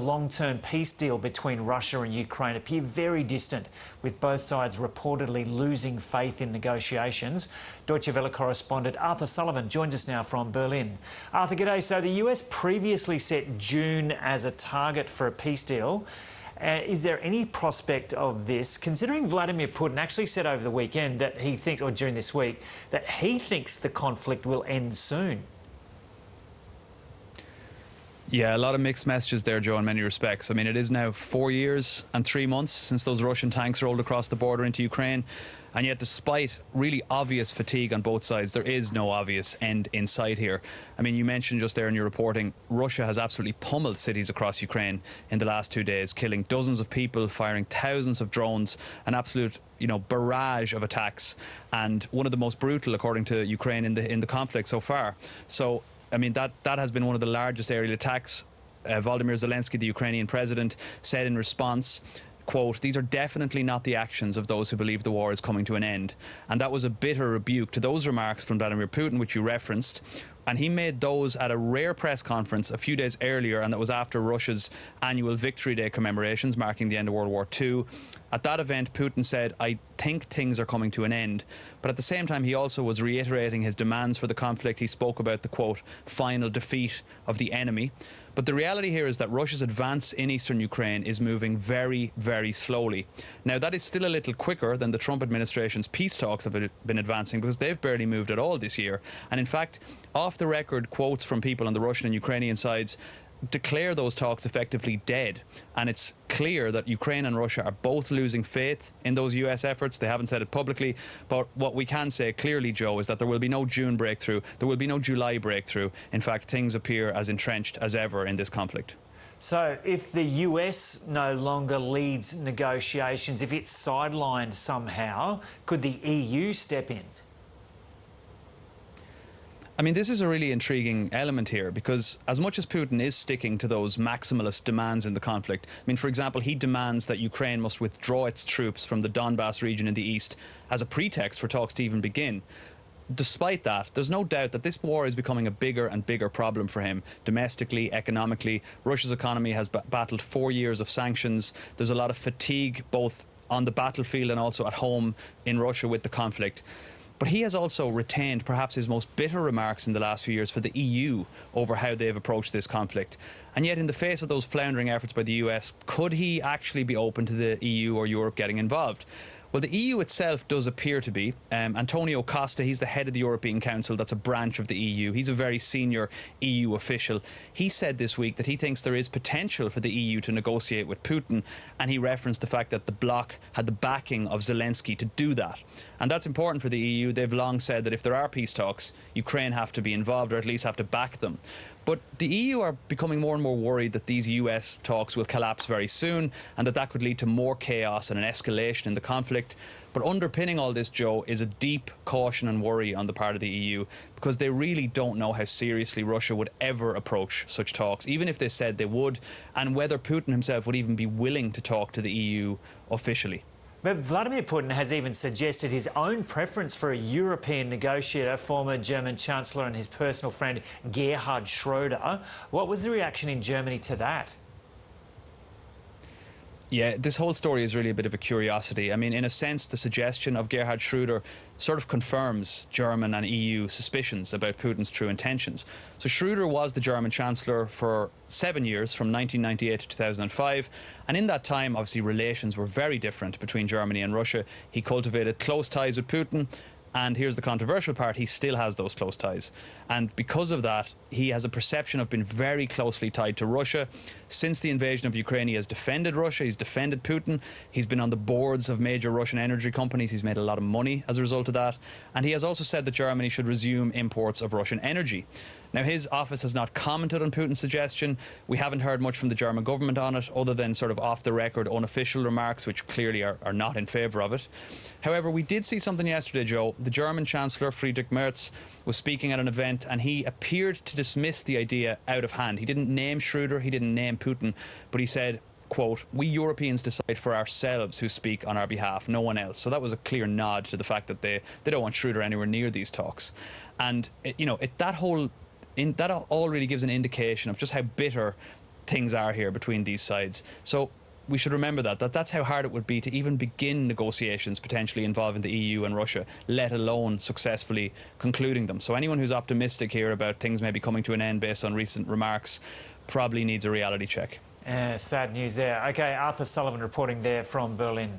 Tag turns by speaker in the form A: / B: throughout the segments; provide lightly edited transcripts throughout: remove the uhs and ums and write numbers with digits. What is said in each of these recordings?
A: long-term peace deal between Russia and Ukraine appear very distant, with both sides reportedly losing faith in negotiations. Deutsche Welle correspondent Arthur Sullivan joins us now from Berlin. Arthur, g'day. So the US previously set June as a target for a peace deal. Is there any prospect of this, considering Vladimir Putin actually said over the weekend that he thinks, or during this week, that he thinks the conflict will end soon?
B: Yeah, a lot of mixed messages there, Joe, in many respects. I mean, it is now 4 years and 3 months since those Russian tanks rolled across the border into Ukraine. And yet, despite really obvious fatigue on both sides, there is no obvious end in sight here. I mean, you mentioned just there in your reporting, Russia has absolutely pummeled cities across Ukraine in the last 2 days, killing dozens of people, firing thousands of drones, an absolute barrage of attacks, and one of the most brutal, according to Ukraine, in the conflict so far. So, I mean, that has been one of the largest aerial attacks. Volodymyr Zelensky, the Ukrainian president, said in response, quote, "These are definitely not the actions of those who believe the war is coming to an end." And that was a bitter rebuke to those remarks from Vladimir Putin, which you referenced. And he made those at a rare press conference a few days earlier, and that was after Russia's annual Victory Day commemorations marking the end of World War II. At that event, Putin said, "I think things are coming to an end." But at the same time, he also was reiterating his demands for the conflict. He spoke about the, quote, "final defeat of the enemy." But the reality here is that Russia's advance in eastern Ukraine is moving very, very slowly. Now, that is still a little quicker than the Trump administration's peace talks have been advancing, because they've barely moved at all this year. And in fact, off-the-record quotes from people on the Russian and Ukrainian sides declare those talks effectively dead. And it's clear that Ukraine and Russia are both losing faith in those US efforts. They haven't said it publicly, but what we can say clearly, Joe, is that there will be no June breakthrough, there will be no July breakthrough. In fact, things appear as entrenched as ever in this conflict.
A: So if the US no longer leads negotiations, if it's sidelined somehow, could the EU step in?
B: I mean, this is a really intriguing element here, because as much as Putin is sticking to those maximalist demands in the conflict, I mean, for example, he demands that Ukraine must withdraw its troops from the Donbass region in the east as a pretext for talks to even begin. Despite that, there's no doubt that this war is becoming a bigger and bigger problem for him, domestically, economically. Russia's economy has battled 4 years of sanctions. There's a lot of fatigue, both on the battlefield and also at home in Russia with the conflict. But he has also retained perhaps his most bitter remarks in the last few years for the EU over how they've approached this conflict. And yet, in the face of those floundering efforts by the US, could he actually be open to the EU or Europe getting involved? Well, the EU itself does appear to be. Antonio Costa, he's the head of the European Council. That's a branch of the EU. He's a very senior EU official. He said this week that he thinks there is potential for the EU to negotiate with Putin, and he referenced the fact that the bloc had the backing of Zelensky to do that. And that's important for the EU. They've long said that if there are peace talks, Ukraine have to be involved, or at least have to back them. But the EU are becoming more and more worried that these US talks will collapse very soon, and that could lead to more chaos and an escalation in the conflict. But underpinning all this, Joe, is a deep caution and worry on the part of the EU, because they really don't know how seriously Russia would ever approach such talks, even if they said they would, and whether Putin himself would even be willing to talk to the EU officially.
A: But Vladimir Putin has even suggested his own preference for a European negotiator, former German Chancellor and his personal friend Gerhard Schröder. What was the reaction in Germany to that?
B: Yeah, this whole story is really a bit of a curiosity. I mean, in a sense, the suggestion of Gerhard Schröder sort of confirms German and EU suspicions about Putin's true intentions. So Schröder was the German Chancellor for 7 years, from 1998 to 2005. And in that time, obviously, relations were very different between Germany and Russia. He cultivated close ties with Putin. And here's the controversial part, he still has those close ties. And because of that, he has a perception of being very closely tied to Russia. Since the invasion of Ukraine, he has defended Russia, he's defended Putin, he's been on the boards of major Russian energy companies, he's made a lot of money as a result of that. And he has also said that Germany should resume imports of Russian energy. Now, his office has not commented on Putin's suggestion. We haven't heard much from the German government on it, other than sort of off-the-record, unofficial remarks, which clearly are not in favour of it. However, we did see something yesterday, Joe. The German Chancellor, Friedrich Merz, was speaking at an event, and he appeared to dismiss the idea out of hand. He didn't name Schröder, he didn't name Putin, but he said, quote, "We Europeans decide for ourselves who speak on our behalf, no one else." So that was a clear nod to the fact that they don't want Schröder anywhere near these talks. And, that all really gives an indication of just how bitter things are here between these sides. So we should remember that's how hard it would be to even begin negotiations potentially involving the EU and Russia, let alone successfully concluding them. So anyone who's optimistic here about things maybe coming to an end based on recent remarks probably needs a reality check.
A: Sad news there. OK, Arthur Sullivan reporting there from Berlin.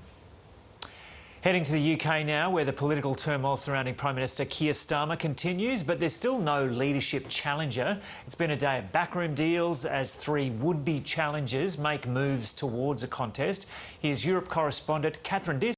A: Heading to the UK now, where the political turmoil surrounding Prime Minister Keir Starmer continues, but there's still no leadership challenger. It's been a day of backroom deals as three would-be challengers make moves towards a contest. Here's Europe correspondent Catherine Diss